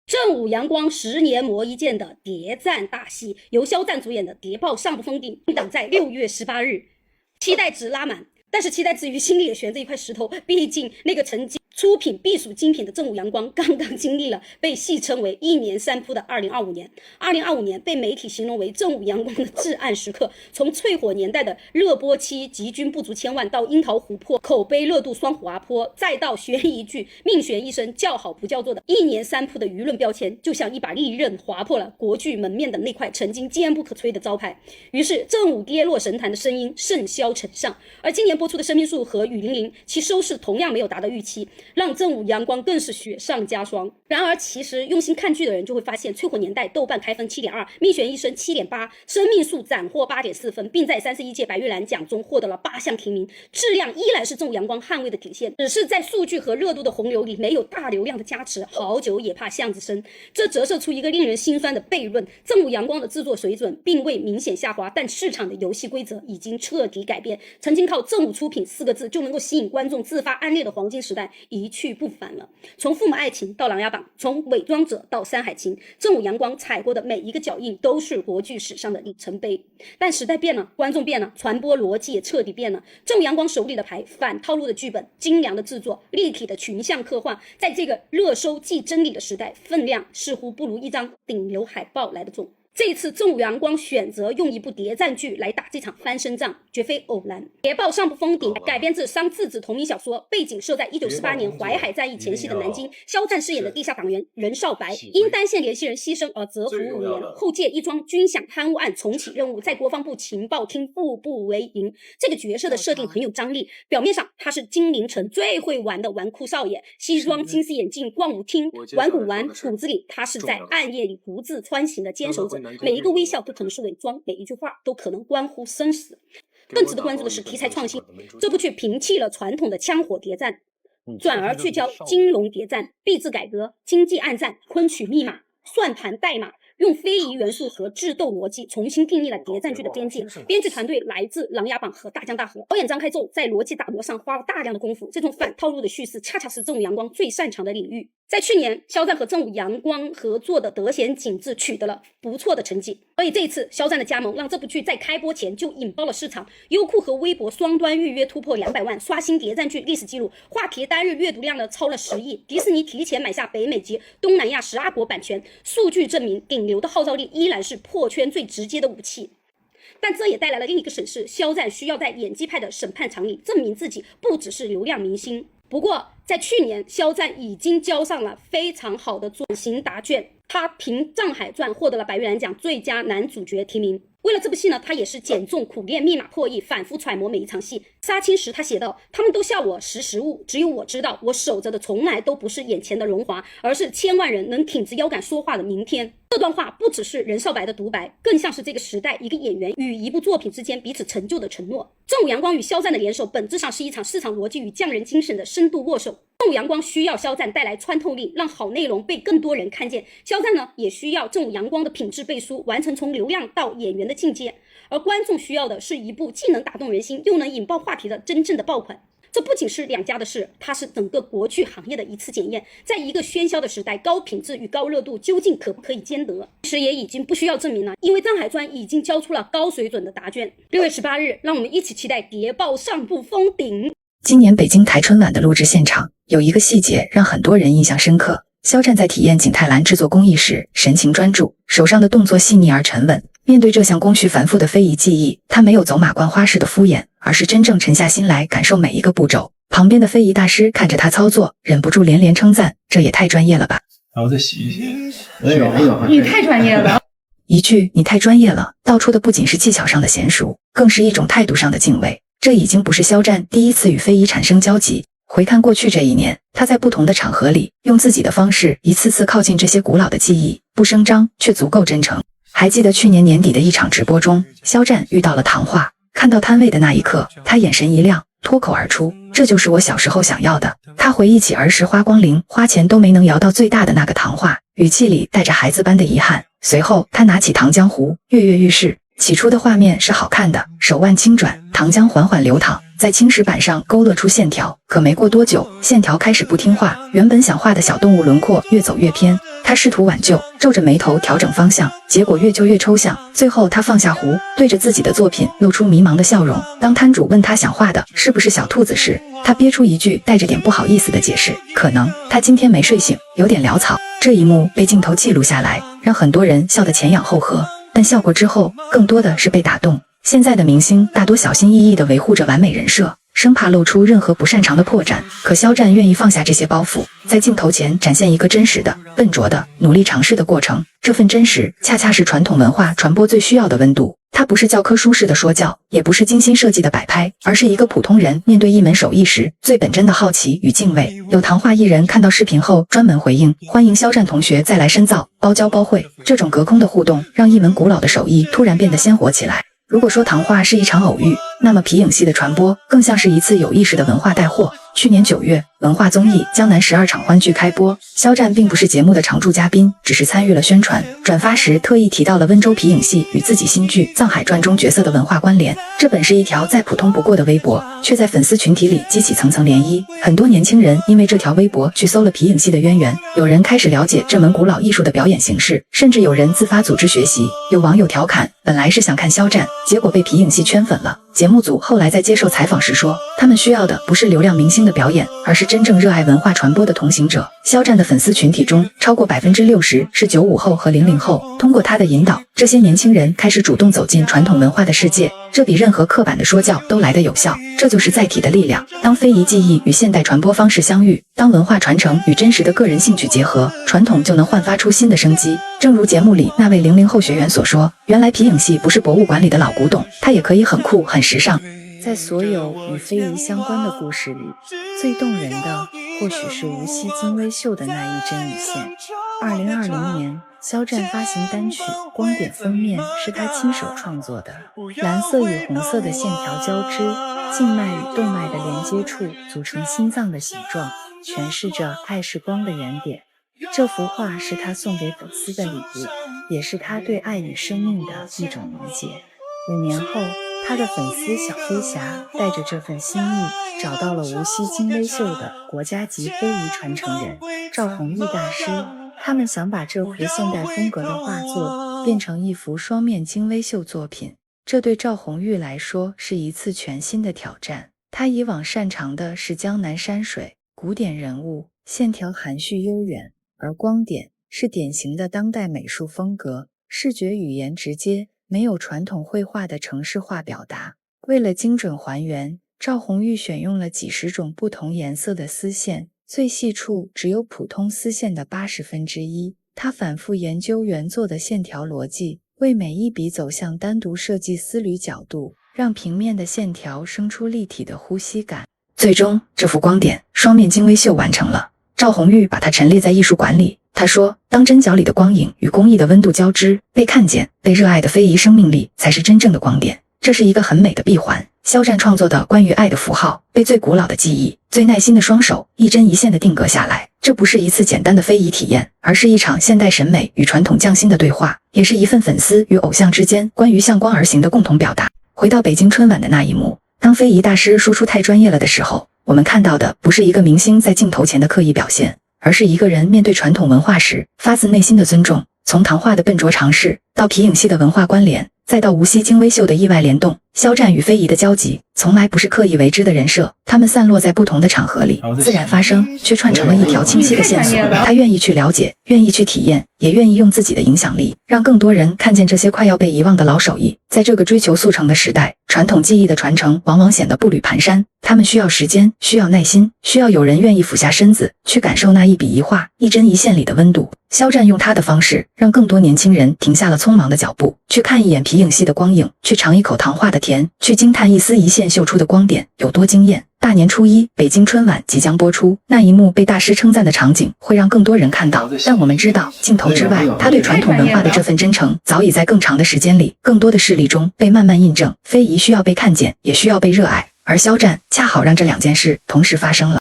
正午阳光10年磨一剑的谍战大戏，由肖战主演的《谍报上不封顶》定档在6月18日，期待值拉满。但是期待之余，心里也悬着一块石头，毕竟那个曾经出品必属精品的正午阳光，刚刚经历了被戏称为1年3扑的2025年。2025年被媒体形容为正午阳光的至暗时刻，从淬火年代的热播期集均不足1000万，到樱桃琥珀口碑热度双滑坡，再到悬疑剧命悬一生叫好不叫座的1年3扑的舆论标签，就像一把利刃划破了国剧门面的那块曾经坚不可摧的招牌。于是正午跌落神坛的声音甚嚣尘上，而今年播出的《生命树》和《雨霖铃》其收视同样没有达到预期，让正午阳光更是雪上加霜。然而其实用心看剧的人就会发现，淬火年代豆瓣开分7.2，命悬一生7.8，生命树斩获8.4分，并在31届白玉兰奖中获得了8项提名，质量依然是正午阳光捍卫的底线，只是在数据和热度的洪流里没有大流量的加持，好久也怕巷子深。这折射出一个令人心酸的悖论：正午阳光的制作水准并未明显下滑，但市场的游戏规则已经彻底改变，曾经靠正午出品4个字就能够吸引观众自发暗恋的黄金时代一去不返了。从父母爱情到琅琊榜，从伪装者到山海情，正午阳光踩过的每一个脚印都是国剧史上的里程碑。但时代变了，观众变了，传播逻辑也彻底变了。正午阳光手里的牌，反套路的剧本，精良的制作，立体的群像刻画，在这个热搜即真理的时代，分量似乎不如一张顶流海报来得重。这一次正午阳光选择用一部谍战剧来打这场翻身仗，绝非偶然。《谍报上不封顶》改编自商次子同名小说，背景设在1948年淮海战役前夕的南京。肖战饰演的地下党员任少白因单线联系人牺牲而蛰伏5年，后借一桩军饷贪污案重启任务，在国防部情报厅步步为营。这个角色的设定很有张力，表面上他是金陵城最会玩的纨绔少爷，西装金丝眼镜逛舞厅玩古玩，骨子里他是在暗夜里独自穿行的坚守者，每一个微笑都可能是伪装，每一句话都可能关乎生死。更值得关注的是题材创新，这部剧摒弃了传统的枪火谍战，转而聚焦金融谍战、币制改革、经济暗战、昆曲密码、算盘代码，用非遗元素和智斗逻辑重新定义了谍战剧的边界。编剧团队来自琅琊榜和大江大河，导演张开宙在逻辑打磨上花了大量的功夫，这种反套路的叙事恰恰是正午阳光最擅长的领域。在去年，肖战和正午阳光合作的《德贤景致》取得了不错的成绩，所以这一次肖战的加盟让这部剧在开播前就引爆了市场，优酷和微博双端预约突破200万，刷新谍战剧历史记录，话题单日阅读量呢超了10亿。迪士尼提前买下北美及东南亚12国版权，数据证明顶流的号召力依然是破圈最直接的武器。但这也带来了另一个审视，肖战需要在演技派的审判场里证明自己不只是流量明星。不过在去年，肖战已经交上了非常好的转型答卷，他凭《上海传》获得了白玉兰奖最佳男主角提名。为了这部戏呢，他也是减重苦练，密码破译，反复揣摩每一场戏。杀青时他写道，他们都笑我识时务，只有我知道我守着的从来都不是眼前的荣华，而是千万人能挺直腰杆说话的明天。这段话不只是任少白的独白，更像是这个时代一个演员与一部作品之间彼此成就的承诺。正午阳光与肖战的联手本质上是一场市场逻辑与匠人精神的深度握手。正午阳光需要肖战带来穿透力，让好内容被更多人看见。肖战呢，也需要正午阳光的品质背书，完成从流量到演员的境界。而观众需要的是一部既能打动人心，又能引爆话题的真正的爆款。这不仅是两家的事，它是整个国剧行业的一次检验。在一个喧嚣的时代，高品质与高热度究竟可不可以兼得？其实也已经不需要证明了，因为《藏海传》已经交出了高水准的答卷。6月18日，让我们一起期待《谍报上不封顶》。今年北京台春晚的录制现场有一个细节让很多人印象深刻，肖战在体验景泰蓝制作工艺时神情专注，手上的动作细腻而沉稳。面对这项工序繁复的非遗技艺，他没有走马观花式的敷衍，而是真正沉下心来感受每一个步骤。旁边的非遗大师看着他操作，忍不住连连称赞，这也太专业了吧。然后再洗一洗。你太专业了。一句你太专业了，道出的不仅是技巧上的娴熟，更是一种态度上的敬畏。这已经不是肖战第一次与非遗产生交集，回看过去这一年，他在不同的场合里用自己的方式一次次靠近这些古老的技艺，不声张却足够真诚。还记得去年年底的一场直播中，肖战遇到了糖画，看到摊位的那一刻，他眼神一亮，脱口而出，这就是我小时候想要的。他回忆起儿时花光零花钱都没能摇到最大的那个糖画，语气里带着孩子般的遗憾。随后他拿起糖浆糊，跃跃欲试。起初的画面是好看的，手腕轻转，糖浆缓缓流淌，在青石板上勾勒出线条，可没过多久，线条开始不听话，原本想画的小动物轮廓越走越偏。他试图挽救，皱着眉头调整方向，结果越救越抽象。最后他放下壶，对着自己的作品露出迷茫的笑容。当摊主问他想画的是不是小兔子时，他憋出一句带着点不好意思的解释：可能他今天没睡醒，有点潦草。这一幕被镜头记录下来，让很多人笑得前仰后合，但笑过之后，更多的是被打动。现在的明星大多小心翼翼地维护着完美人设，生怕露出任何不擅长的破绽，可肖战愿意放下这些包袱，在镜头前展现一个真实的、笨拙的、努力尝试的过程。这份真实，恰恰是传统文化传播最需要的温度。它不是教科书式的说教，也不是精心设计的摆拍，而是一个普通人面对一门手艺时最本真的好奇与敬畏。有糖画艺人看到视频后专门回应，欢迎肖战同学再来深造，包教包会。这种隔空的互动，让一门古老的手艺突然变得鲜活起来。如果说糖画是一场偶遇，那么皮影戏的传播更像是一次有意识的文化带货。去年9月，文化综艺《江南12场欢聚》开播，肖战并不是节目的常驻嘉宾，只是参与了宣传。转发时特意提到了温州皮影戏与自己新剧《藏海传》中角色的文化关联。这本是一条再普通不过的微博，却在粉丝群体里激起层层涟漪。很多年轻人因为这条微博去搜了皮影戏的渊源，有人开始了解这门古老艺术的表演形式，甚至有人自发组织学习。有网友调侃，本来是想看肖战，结果被皮影戏圈粉了。节目组后来在接受采访时说，他们需要的不是流量明星的表演，而是真正热爱文化传播的同行者。肖战的粉丝群体中，超过60%是95后和00后。通过他的引导，这些年轻人开始主动走进传统文化的世界，这比任何刻板的说教都来得有效。这就是载体的力量。当非遗技艺与现代传播方式相遇，当文化传承与真实的个人兴趣结合，传统就能焕发出新的生机。正如节目里那位00后学员所说，原来皮影戏不是博物馆里的老古董，它也可以很酷很时尚。在所有与非遗相关的故事里，最动人的或许是无锡金微秀的那一针一线。2020年，肖战发行单曲《光点》，封面是他亲手创作的，蓝色与红色的线条交织，静脉与动脉的连接处组成心脏的形状，诠释着爱是光的原点。这幅画是他送给粉丝的礼物，也是他对爱与生命的一种理解。5年后，他的粉丝小飞侠带着这份心意，找到了无锡金微秀的国家级非遗传承人赵弘毅大师。他们想把这幅现代风格的画作变成一幅双面金微秀作品，这对赵弘毅来说是一次全新的挑战。他以往擅长的是江南山水、古典人物，线条含蓄悠远，而光点是典型的当代美术风格，视觉语言直接，没有传统绘画的程式化表达。为了精准还原，赵弘毅选用了几十种不同颜色的丝线，最细处只有普通丝线的1/80。他反复研究原作的线条逻辑，为每一笔走向单独设计丝缕角度，让平面的线条生出立体的呼吸感。最终，这幅光点双面金微秀完成了。赵弘毅把它陈列在艺术馆里。他说，当针脚里的光影与工艺的温度交织，被看见、被热爱的非遗生命力才是真正的光点。这是一个很美的闭环。肖战创作的关于爱的符号，被最古老的记忆、最耐心的双手一针一线的定格下来。这不是一次简单的非遗体验，而是一场现代审美与传统匠心的对话，也是一份粉丝与偶像之间关于向光而行的共同表达。回到北京春晚的那一幕，当非遗大师输出太专业了的时候，我们看到的不是一个明星在镜头前的刻意表现，而是一个人面对传统文化时发自内心的尊重。从糖画的笨拙尝试，到皮影戏的文化关联，再到无锡金微秀的意外联动，肖战与非遗的交集从来不是刻意为之的人设，他们散落在不同的场合里，自然发生，却串成了一条清晰的线索。他愿意去了解，愿意去体验，也愿意用自己的影响力，让更多人看见这些快要被遗忘的老手艺。在这个追求速成的时代，传统技艺的传承往往显得步履蹒跚，他们需要时间，需要耐心，需要有人愿意俯下身子，去感受那一笔一画、一针一线里的温度。肖战用他的方式，让更多年轻人停下了匆忙的脚步，去看一眼皮影戏的光影，去尝一口糖画的甜，去惊叹一丝一线绣出的光点有多惊艳。大年初一，北京春晚即将播出，那一幕被大师称赞的场景会让更多人看到。但我们知道，镜头之外，他对传统文化的这份真诚，早已在更长的时间里、更多的事例中被慢慢印证。非遗需要被看见，也需要被热爱，而肖战恰好让这两件事同时发生了。